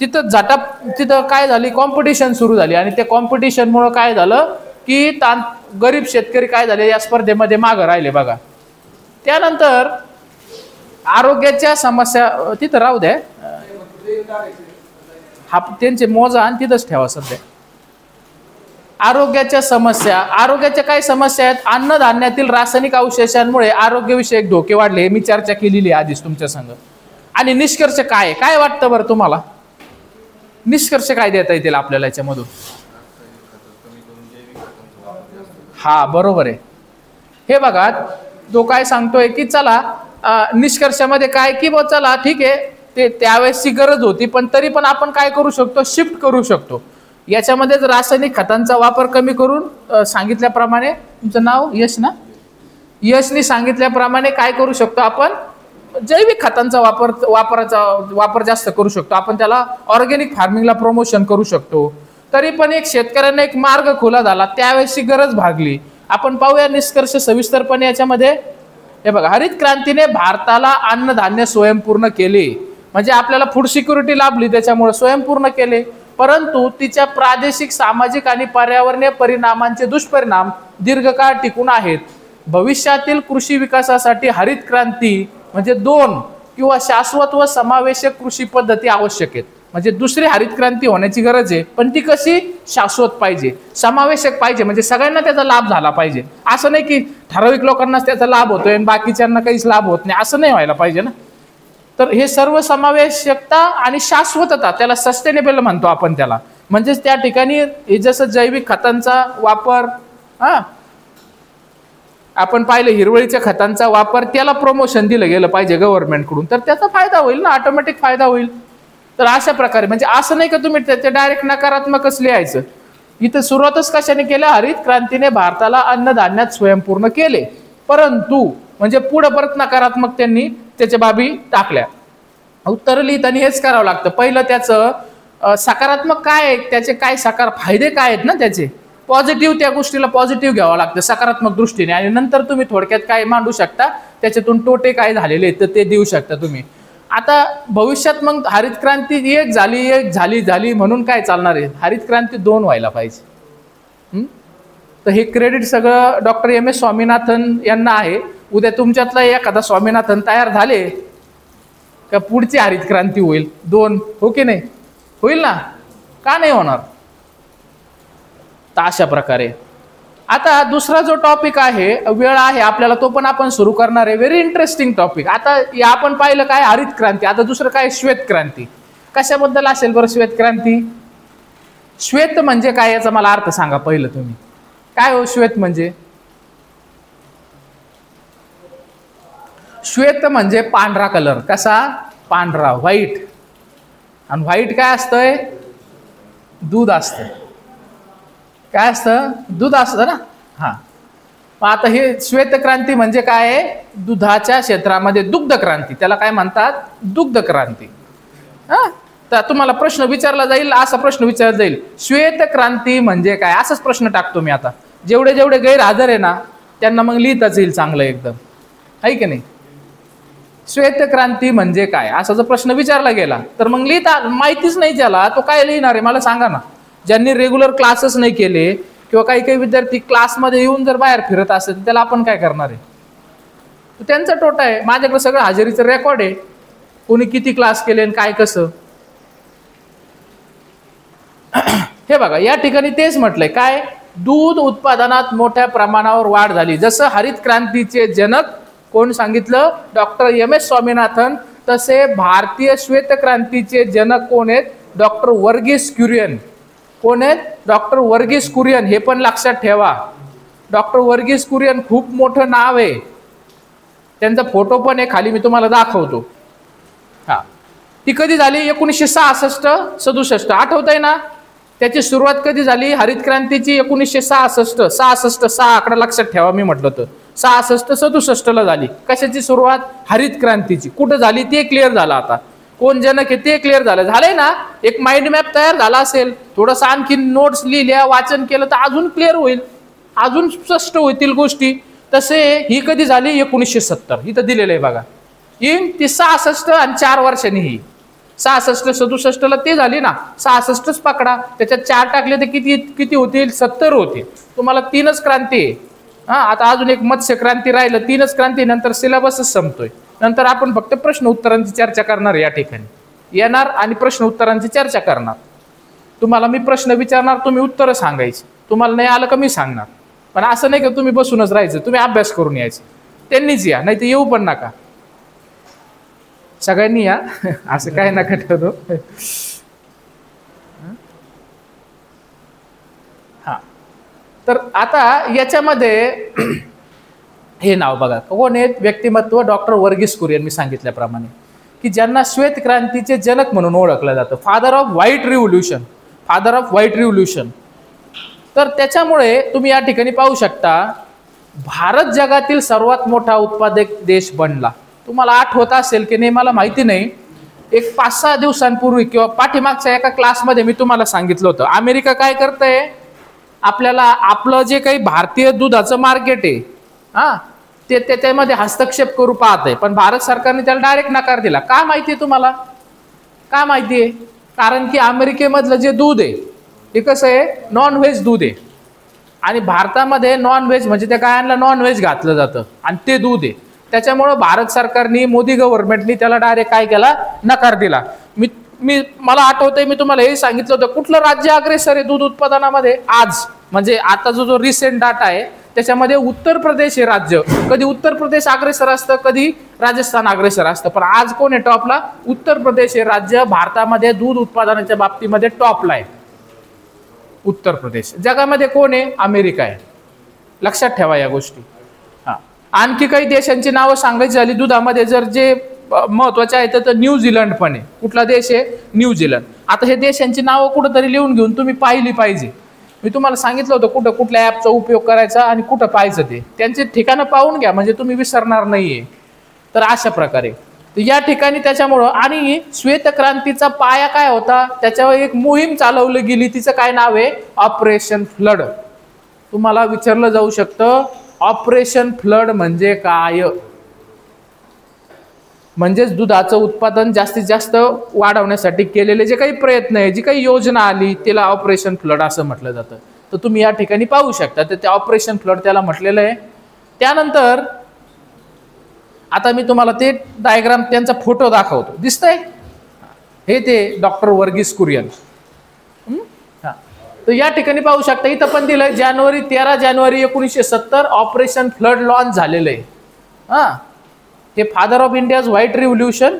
तिथं काय झाली, कॉम्पिटिशन सुरू झाली, आणि त्या कॉम्पिटिशनमुळे काय झालं की गरीब शेतकरी काय झाले, या स्पर्धेमध्ये मागे राहिले. बघा त्यानंतर आरोग्याच्या समस्या, तिथं राहू द्या, हा त्यांचे मोजा आणि तिथंच ठेवा सध्या. आरोग्याच्या समस्या, आरोग्याच्या काय समस्या आहेत, अन्नधान्यातील रासायनिक अवशेषांमुळे आरोग्यविषयक धोके वाढले, मी चर्चा केलेली आहे आधीच तुमच्या संग. आणि निष्कर्ष काय वाटतं बरं तुम्हाला, निष्कर्ष काय देता येतील आपल्याला याच्यामधून. हा बरोबर आहे. हे बघा तो काय सांगतोय की चला निष्कर्षामध्ये काय की चला ठीक आहे, ते त्यावेळेसची गरज होती, पण तरी पण आपण काय करू शकतो, शिफ्ट करू शकतो. याच्यामध्येच रासायनिक खतांचा वापर कमी करून सांगितल्याप्रमाणे, तुमचं नाव यश ना, यशनी सांगितल्याप्रमाणे काय करू शकतो आपण, जैविक खतांचा वापर जास्त करू शकतो. आपण त्याला ऑर्गॅनिक फार्मिंगला प्रमोशन करू शकतो. तरी पण एक शेतकऱ्यांना एक मार्ग खुला झाला, त्यावेळेसची गरज भागली. आपण पाहूया निष्कर्ष सविस्तरपणे याच्यामध्ये. हे बघा, हरित क्रांतीने भारताला अन्नधान्य स्वयंपूर्ण केले, म्हणजे आपल्याला फूड सिक्युरिटी लाभली, त्याच्यामुळे स्वयंपूर्ण केले. परंतु तिच्या प्रादेशिक, सामाजिक आणि पर्यावरणीय परिणामांचे दुष्परिणाम दीर्घकाळ टिकून आहेत. भविष्यातील कृषी विकासासाठी हरित क्रांती म्हणजे 2 किंवा शाश्वत व समावेशक कृषी पद्धती आवश्यक आहेत. म्हणजे दुसरी हरित क्रांती होण्याची गरज आहे, पण ती कशी, शाश्वत पाहिजे, समावेशक पाहिजे, म्हणजे सगळ्यांना त्याचा लाभ झाला पाहिजे. असं नाही की ठराविक लोकांनाच त्याचा लाभ होतोय आणि बाकीच्यांना काहीच लाभ होत नाही, असं नाही व्हायला पाहिजे ना. तर हे सर्व समावेशकता आणि शाश्वतता, त्याला सस्टेनेबल म्हणतो आपण त्याला. म्हणजेच त्या ठिकाणी हे जसं जैविक खतांचा वापर, आपण पाहिलं हिरवळीच्या खतांचा वापर, त्याला प्रमोशन दिलं गेलं पाहिजे गव्हर्नमेंटकडून, तर त्याचा फायदा होईल ना, ऑटोमॅटिक फायदा होईल. तर अशा प्रकारे, म्हणजे असं नाही का तुम्ही त्याचे डायरेक्ट नकारात्मकच लिहायचं. इथं सुरुवातच कशाने केल्या, हरित क्रांतीने भारताला अन्नधान्यात स्वयंपूर्ण केले, परंतु म्हणजे पुढे परत नकारात्मक त्यांनी त्याच्या बाबी टाकल्या. उत्तर लिहिताना हेच करावं लागतं. पहिलं त्याचं सकारात्मक काय आहे, त्याचे काय फायदे काय आहेत ना, त्याचे पॉझिटिव्ह, त्या गोष्टीला पॉझिटिव्ह घ्यावं लागतं सकारात्मक दृष्टीने, आणि नंतर तुम्ही थोडक्यात काय मांडू शकता, त्याच्यातून तोटे काय झालेले आहेत तर ते देऊ शकता तुम्ही. आता भविष्यात मग हरित क्रांती एक झाली म्हणून काय चालणार आहे, हरित क्रांती 2 व्हायला पाहिजे. तर हे क्रेडिट सगळं डॉक्टर M.S. स्वामीनाथन यांना आहे. उद्या तुमच्यातला एखादा स्वामीनाथन तयार झाले का पुढची हरित क्रांती होईल 2, हो की नाही, होईल ना, का नाही होणार. तर अशा प्रकारे आता दुसरा जो टॉपिक आहे, वेळ आहे आपल्याला, तो पण आपण सुरू करणार आहे. Very interesting topic. आता या आपण पाहिलं काय, हरित क्रांती. आता दुसरं काय, श्वेत क्रांती. कशाबद्दल असेल बरं श्वेत क्रांती, श्वेत म्हणजे काय याचा मला अर्थ सांगा पहिलं तुम्ही, काय हो श्वेत म्हणजे. श्वेत म्हणजे पांढरा कलर, कसा, पांढरा, व्हाईट. आणि व्हाईट काय असतंय, दूध असतं. काय असतं, दूध असतं ना. हा, आता हे श्वेत क्रांती म्हणजे काय आहे, दुधाच्या क्षेत्रामध्ये दुग्ध क्रांती, त्याला काय म्हणतात, दुग्ध क्रांती. तर तुम्हाला प्रश्न विचारला जाईल, असा प्रश्न विचारला जाईल, श्वेत क्रांती म्हणजे काय, असाच प्रश्न टाकतो मी. आता जेवढे गैरहजर आहे ना त्यांना मग लिहिताच येईल चांगलं एकदम, आहे की नाही. श्वेतक्रांती म्हणजे काय असा जर प्रश्न विचारला गेला तर मग लिहिता माहितीच नाही त्याला, तो काय लिहिणार आहे मला सांगा ना. ज्यांनी रेग्युलर क्लासेस नाही केले किंवा काही काही विद्यार्थी क्लासमध्ये येऊन जर बाहेर फिरत असेल त्याला आपण काय करणार आहे, त्यांचा तोटा आहे. माझ्याकडे सगळं हजेरीचं रेकॉर्ड आहे, कोणी किती क्लास केले आणि काय कसं. हे बघा या ठिकाणी तेच म्हटलंय काय, दूध उत्पादनात मोठ्या प्रमाणावर वाढ झाली. जसं हरित क्रांतीचे जनक कोण सांगितलं, डॉक्टर एम.एस. स्वामीनाथन, तसे भारतीय श्वेत क्रांतीचे जनक कोण आहेत, डॉक्टर वर्गीस कुरियन. कोण आहेत, डॉक्टर वर्गीस कुरियन. हे पण लक्षात ठेवा, डॉक्टर वर्गीस कुरियन खूप मोठं नाव आहे. त्यांचा फोटो पण आहे खाली, मी तुम्हाला दाखवतो. हा, ती कधी झाली, 1966-67. आठवत आहे ना, त्याची सुरुवात कधी झाली हरित क्रांतीची, 1966. 6 आकडा लक्षात ठेवा, मी म्हटलं तर 66-67 झाली. कशाची सुरुवात, हरित क्रांतीची. कुठं झाली ते क्लिअर झालं. आता कोण जनक आहे ते क्लिअर झालं. झालंय ना, एक माइंड मॅप तयार झाला असेल, थोडंसं आणखी नोट्स लिहिल्या, वाचन केलं तर अजून क्लिअर होईल, अजून स्पष्ट होतील गोष्टी. तसे ही कधी झाली, 1970. इथं दिलेलं आहे बघा. ती 66 आणि 4 वर्षांनी ही 66-67 ते झाली ना, 66च पकडा, त्याच्यात 4 टाकले तर किती किती होतील, 70 होतील. तुम्हाला 3च क्रांती आहे. हा, आता अजून एक मत्स्य क्रांती राहिलं, 3च क्रांती, नंतर सिलेबसच संपतोय. नंतर आपण फक्त प्रश्न उत्तरांची चर्चा करणार या ठिकाणी येणार आणि प्रश्न उत्तरांची चर्चा करणार. तुम्हाला मी प्रश्न विचारणार, तुम्ही उत्तरं सांगायची. तुम्हाला नाही आलं का मी सांगणार. पण असं नाही का तुम्ही बसूनच राहायचं, तुम्ही अभ्यास करून यायचं. त्यांनीच या, नाही तर येऊ पण नका. सगळ्यांनी या, असं काय नका ठरवू. हा, तर आता याच्यामध्ये हे नाव बघा कोण आहेत, व्यक्तिमत्व डॉक्टर वर्गीस कुरियन. मी सांगितल्याप्रमाणे की ज्यांना श्वेत क्रांतीचे जनक म्हणून ओळखलं जातं, father off white revolution, father off white revolution. तर त्याच्यामुळे तुम्ही या ठिकाणी पाहू शकता, भारत जगातील सर्वात मोठा उत्पादक देश बनला. तुम्हाला आठवत असेल की नाही मला माहिती नाही, एक 5-6 दिवसांपूर्वी किंवा पाठीमागच्या एका क्लासमध्ये मी तुम्हाला सांगितलं होतं, अमेरिका काय करतंय, आपल्याला आपलं जे काही भारतीय दुधाचं मार्केट आहे हा ते त्याच्यामध्ये हस्तक्षेप करू पाहत. पण भारत सरकारने त्याला डायरेक्ट नकार दिला. का माहितीये तुम्हाला, का माहितीये, कारण की अमेरिकेमधलं जे दूध आहे ते कसं आहे, नॉन व्हेज दूध आहे. आणि भारतामध्ये नॉन व्हेज म्हणजे त्या गायांना नॉन व्हेज घातलं जातं आणि ते दूध आहे. त्याच्यामुळं भारत सरकारने, मोदी गव्हर्नमेंटनी त्याला डायरेक्ट काय केला, नकार दिला. मला आठवतंय, मी तुम्हाला हे सांगितलं होतं, कुठलं राज्य अग्रेसर आहे दूध उत्पादनामध्ये आज, म्हणजे आता जो रिसेंट डाटा आहे त्याच्यामध्ये उत्तर प्रदेश हे राज्य. कधी उत्तर प्रदेश अग्रेसर असतं, कधी राजस्थान अग्रेसर असतं, पण आज कोण आहे टॉपला, उत्तर प्रदेश हे राज्य भारतामध्ये दूध उत्पादनाच्या बाबतीमध्ये टॉपला आहे. उत्तर प्रदेश. जगामध्ये कोण आहे, अमेरिका आहे. लक्षात ठेवा या गोष्टी. हा, आणखी काही देशांची नावं सांगायची झाली दुधामध्ये, जर जे महत्वाचे आहे तर न्यूझीलंड पण आहे. कुठला देश आहे, न्यूझीलंड. आता हे देशांची नावं कुठंतरी लिहून घेऊन तुम्ही पाहिली पाहिजे. मी तुम्हाला सांगितलं होतं कुठं कुठल्या ॲपचा उपयोग करायचा आणि कुठं पाहायचं ते, त्यांचे ठिकाणं पाहून घ्या म्हणजे तुम्ही विसरणार नाहीये. तर अशा प्रकारे या ठिकाणी त्याच्यामुळं, आणि श्वेतक्रांतीचा पाया काय होता, त्याच्यावर एक मोहीम चालवली गेली, तिचं काय नाव आहे, ऑपरेशन फ्लड. तुम्हाला विचारलं जाऊ शकतं, ऑपरेशन फ्लड म्हणजे काय, म्हणजेच दुधाचं उत्पादन जास्तीत जास्त वाढवण्यासाठी केलेले जे काही प्रयत्न आहे, जी काही योजना आली, त्याला ऑपरेशन फ्लड असं म्हटलं जातं. तर तुम्ही या ठिकाणी पाहू शकता, तर ते ऑपरेशन फ्लड त्याला म्हटलेलं आहे. त्यानंतर आता मी तुम्हाला ते डायग्राम, त्यांचा फोटो दाखवतो, दिसतंय हे ते डॉक्टर वर्गीस कुरियन. तर या ठिकाणी पाहू शकता, इथं पण दिलंय 13 जानेवारी 1970 ऑपरेशन फ्लड लॉन्च झालेलं आहे. हा, हे father of India's white revolution.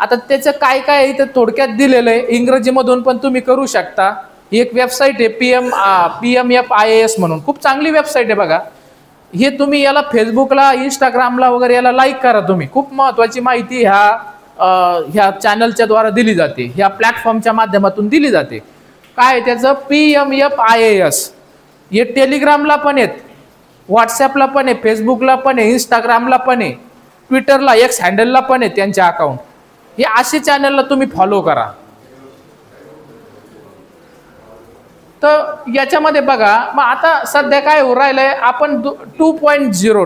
आता त्याचं काय काय इथं थोडक्यात दिलेलं आहे, इंग्रजीमधून पण तुम्ही करू शकता. ही एक वेबसाईट आहे PMFIAS म्हणून, खूप चांगली वेबसाईट आहे बघा. हे तुम्ही याला फेसबुकला, इंस्टाग्रामला वगैरे याला लाईक करा तुम्ही. खूप महत्वाची माहिती ह्या चॅनलच्या द्वारा दिली जाते, ह्या प्लॅटफॉर्मच्या माध्यमातून दिली जाते. काय त्याचं PMFIAS. हे टेलिग्रामला पण आहेत, व्हॉट्सॲपला पण आहे, फेसबुकला पण आहे, इंस्टाग्रामला पण आहे, ट्विटरला, एक्स हँडलला पण आहे त्यांचे अकाउंट. हे असे चॅनलला तुम्ही फॉलो करा. तर याच्यामध्ये बघा, मग आता सध्या काय हो राहिलंय, आपण 2.0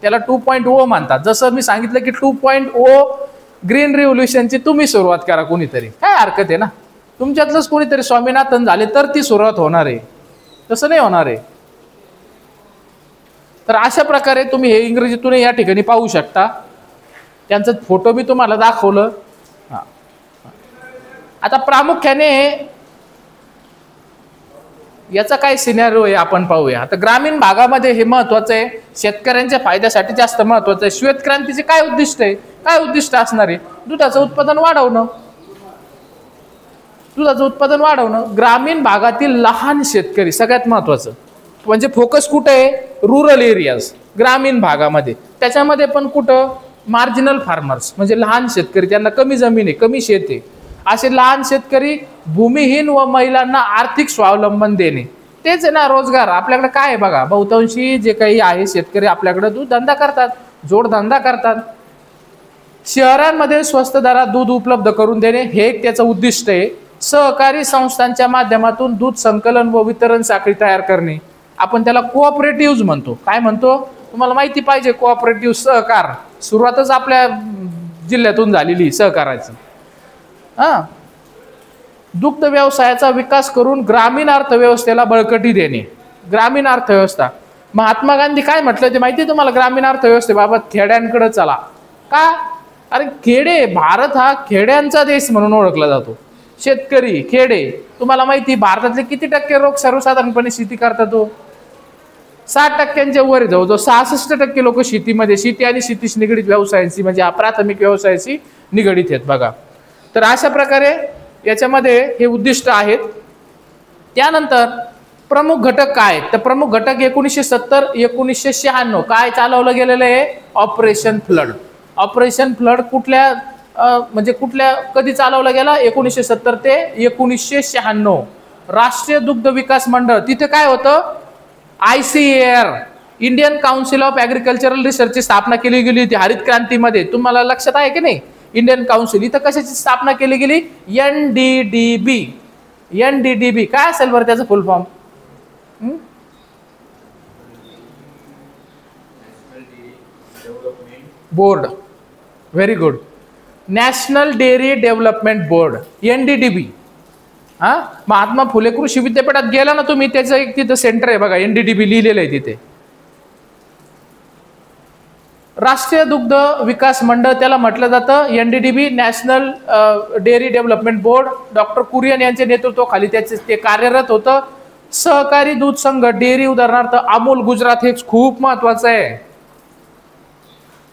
त्याला 2.0 म्हणतात. जसं मी सांगितलं की 2.0 ग्रीन रिव्होल्युशनची तुम्ही सुरुवात करा कोणीतरी, काय हरकत आहे ना. तुमच्यातलंच कोणीतरी स्वामीनाथन झाले तर ती सुरुवात होणार आहे, तसं नाही होणार आहे. तर अशा प्रकारे तुम्ही हे इंग्रजीतून या ठिकाणी पाहू शकता. त्यांचा फोटो मी तुम्हाला दाखवलं. आता प्रामुख्याने याचा काय सिनेरिओ आहे आपण पाहूया. आता ग्रामीण भागामध्ये हे महत्वाचं आहे, शेतकऱ्यांच्या फायद्यासाठी जास्त महत्वाचं आहे. श्वेत क्रांतीचे काय उद्दिष्ट आहे, काय उद्दिष्ट असणार आहे? दुधाचं उत्पादन वाढवणं, दुधाचं उत्पादन वाढवणं. ग्रामीण भागातील लहान शेतकरी सगळ्यात महत्वाचं, म्हणजे फोकस कुठे आहे? रुरल एरियाज, ग्रामीण भागामध्ये. त्याच्यामध्ये पण कुठं? मार्जिनल फार्मर्स, म्हणजे लहान शेतकरी, त्यांना कमी जमीन आहे, कमी शेत आहे, असे लहान शेतकरी, भूमिहीन व महिलांना आर्थिक स्वावलंबन देणे, तेच आहे ना रोजगार. आपल्याकडे काय आहे बघा, बहुतांशी जे काही आहे शेतकरी आपल्याकडे दूध धंदा करतात, जोडधंदा करतात. शहरांमध्ये स्वस्त दरात दूध उपलब्ध करून देणे हे एक त्याचं उद्दिष्ट आहे. सहकारी संस्थांच्या माध्यमातून दूध संकलन व वितरण साखळी तयार करणे, आपण त्याला कोऑपरेटिव्ह म्हणतो. काय म्हणतो तुम्हाला माहिती पाहिजे? कोऑपरेटिव्ह, सहकार. सुरुवातच आपल्या जिल्ह्यातून झालेली सहकाराची. दुग्ध व्यवसायाचा विकास करून ग्रामीण अर्थव्यवस्थेला बळकटी देणे, ग्रामीण अर्थव्यवस्था. महात्मा गांधी काय म्हटलं ते माहिती तुम्हाला? ग्रामीण अर्थव्यवस्थेबाबत खेड्यांकडे चला. का? अरे खेडे, भारत हा खेड्यांचा देश म्हणून ओळखला जातो. शेतकरी, खेडे. तुम्हाला माहिती भारतातले किती टक्के लोक सर्वसाधारणपणे शेती करतात? 60% वर जवळजवळ 66% लोक शेतीमध्ये, शेती आणि शेतीशी निगडीत व्यवसायांशी, म्हणजे प्राथमिक व्यवसायाशी निगडीत आहेत बघा. तर अशा प्रकारे याच्यामध्ये हे उद्दिष्ट आहेत. त्यानंतर प्रमुख घटक काय? तर प्रमुख घटक 1970-1996 काय चालवलं गेलेलं आहे? Operation flood. ऑपरेशन फ्लड कुठल्या म्हणजे कुठल्या कधी चालवला गेला? 1970 ते 1996. राष्ट्रीय दुग्ध विकास मंडळ, तिथे काय होतं? ICAR, Indian council of agricultural रिसर्चची स्थापना केली गेली होती हरित क्रांतीमध्ये. तुम्हाला लक्षात आहे की नाही? Indian council. इथं कशाची स्थापना केली गेली? NDDB. NDDB काय असेल बरं त्याचं full form? Board. Very good. National dairy development board, NDDB. Mahatma Phule कृषी विद्यापीठात गेला ना तुम्ही, त्याचं एक तिथं सेंटर आहे बघा, NDDB लिहिलेलं आहे तिथे. राष्ट्रीय दुग्ध विकास मंडळ त्याला म्हटलं जातं, NDDB, National dairy development Board. Doctor Kurien यांच्या नेतृत्वाखाली त्याचे ते कार्यरत होतं. सहकारी दूध संघ, डेअरी, उदाहरणार्थ अमूल गुजरात, हे खूप महत्वाचं आहे.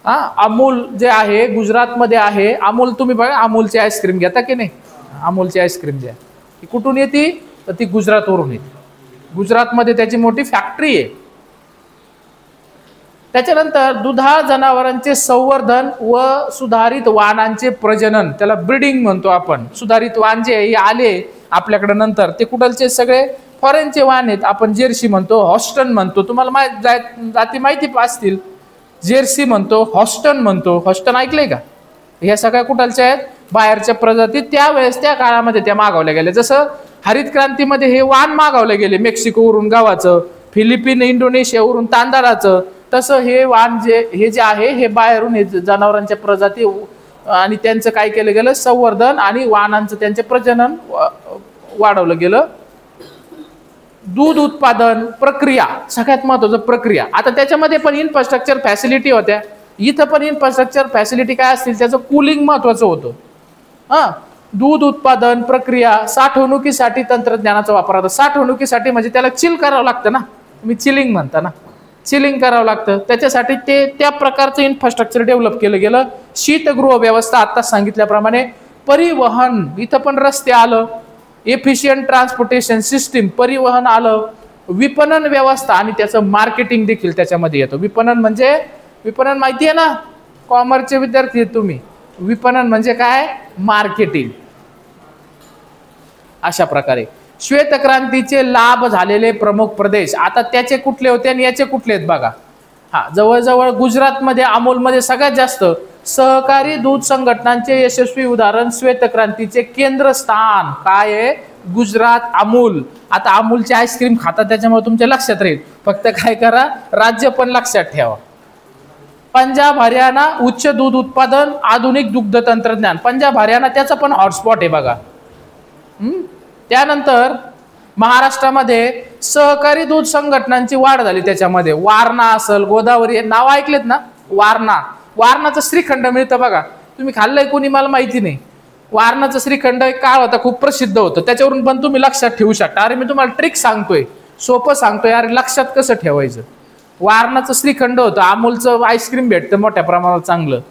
अमूल जे आहे गुजरातमध्ये आहे. अमूल तुम्ही बघा, अमूलची आईस्क्रीम घेता की नाही? अमूलची आईस्क्रीम द्या, ती कुठून येते? तर ती गुजरातवरून येते. गुजरातमध्ये त्याची मोठी फॅक्टरी आहे. त्याच्यानंतर दुधाळ जनावरांचे संवर्धन व सुधारित वाणांचे प्रजनन, त्याला ब्रीडिंग म्हणतो आपण. सुधारित वाण जे हे आले आपल्याकडे नंतर, ते कुठलचे? सगळे फॉरेनचे वाण आहेत. आपण जर्सी म्हणतो, हॉस्टन म्हणतो. तुम्हाला जाती माहिती असतील. जर्सी म्हणतो, हॉस्टन म्हणतो. हॉस्टन ऐकलंय का? ह्या सगळ्या कुठलच्या आहेत? बाहेरच्या प्रजाती. त्यावेळेस त्या काळामध्ये त्या मागवल्या गेल्या. जसं हरित क्रांतीमध्ये हे वाण मागवले गेले मेक्सिकोवरून गव्हाचं, फिलिपिन, इंडोनेशियावरून तांदळाचं. तसं हे वाण हे जे आहे हे बाहेरून, हे जनावरांच्या प्रजाती आणि त्यांचं काय केलं गेलं? संवर्धन आणि वाणांचं त्यांचे प्रजनन वाढवलं गेलं. दूध उत्पादन प्रक्रिया, सगळ्यात महत्वाचं प्रक्रिया. आता त्याच्यामध्ये पण इन्फ्रास्ट्रक्चर फॅसिलिटी होत्या. इथं पण इन्फ्रास्ट्रक्चर फॅसिलिटी काय असतील? त्याचं कूलिंग महत्वाचं होतं. दूध उत्पादन प्रक्रिया, साठवणुकीसाठी तंत्रज्ञानाचा वापर होता. साठवणुकीसाठी म्हणजे त्याला चिल करावं लागतं ना, तुम्ही चिलिंग म्हणता ना, चिलिंग करावं लागतं. त्याच्यासाठी ते त्या प्रकारचं इन्फ्रास्ट्रक्चर डेव्हलप केलं गेलं. शीतगृह व्यवस्था आता सांगितल्याप्रमाणे. परिवहन, इथं पण रस्ते आलं. एफिशियंट ट्रान्सपोर्टेशन सिस्टीम, परिवहन आलं. विपणन व्यवस्था आणि त्याचं मार्केटिंग देखील त्याच्यामध्ये येतं. विपणन म्हणजे, विपणन माहिती आहे ना, कॉमर्सचे विद्यार्थी आहेत तुम्ही. विपणन म्हणजे काय? मार्केटिंग. अशा प्रकारे श्वेतक्रांतीचे लाभ झालेले प्रमुख प्रदेश, आता त्याचे कुठले होते आणि याचे कुठले आहेत बघा. जवळजवळ गुजरातमध्ये, अमूलमध्ये सगळ्यात जास्त. सहकारी दूध संघटनांचे यशस्वी उदाहरण, श्वेतक्रांतीचे केंद्रस्थान काय आहे? गुजरात, अमूल. आता अमूलची आईस्क्रीम खाता त्याच्यामुळे तुमच्या लक्षात राहील. फक्त काय करा, राज्य पण लक्षात ठेवा. पंजाब हरियाणा उच्च दूध उत्पादन, आधुनिक दुग्ध तंत्रज्ञान. पंजाब हरियाणा त्याचा पण हॉटस्पॉट आहे बघा. त्यानंतर महाराष्ट्रामध्ये सहकारी दूध संघटनांची वाढ झाली. त्याच्यामध्ये वारणा असेल, गोदावरी, नाव ऐकलेत ना. वारणाचं श्रीखंड मिळतं बघा. तुम्ही खाल्लंय कोणी मला माहिती नाही. वारणाचं श्रीखंड एक काळ होता, खूप प्रसिद्ध होतं. त्याच्यावरून पण तुम्ही लक्षात ठेवू शकता. अरे मी तुम्हाला ट्रिक सांगतोय, सोपं सांगतोय, अरे लक्षात कसं ठेवायचं. वारणाचं श्रीखंड होतं. अमूलचं आईस्क्रीम भेटतं मोठ्या प्रमाणात चांगलं.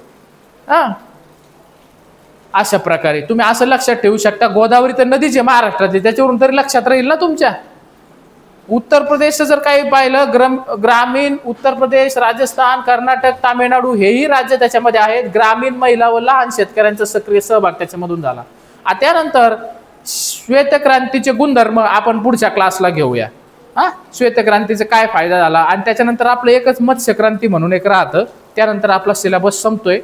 अशा प्रकारे तुम्ही असं लक्षात ठेवू शकता. गोदावरी तर नदीचे महाराष्ट्रातली, त्याच्यावरून तरी लक्षात राहील ना तुमच्या. उत्तर प्रदेश जर काही पाहिलं, ग्रामीण उत्तर प्रदेश, राजस्थान, कर्नाटक, तामिळनाडू हेही राज्य त्याच्यामध्ये आहेत. ग्रामीण महिला व लहान शेतकऱ्यांचा सक्रिय सहभाग त्याच्यामधून झाला. त्यानंतर श्वेतक्रांतीचे गुणधर्म आपण पुढच्या क्लासला घेऊया. श्वेतक्रांतीचा काय फायदा झाला, आणि त्याच्यानंतर आपलं एकच मत्स्यक्रांती म्हणून एक राहतं. त्यानंतर आपला सिलेबस संपतोय.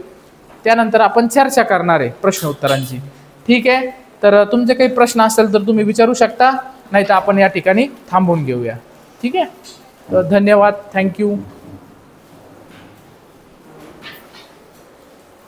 त्यानंतर आपण चर्चा करणार आहे प्रश्न उत्तरांची. ठीक आहे. तर तुमचे काही प्रश्न असेल तर तुम्ही विचारू शकता, नाही तर आपण या ठिकाणी थांबून घेऊया. ठीक आहे. धन्यवाद. थँक्यू.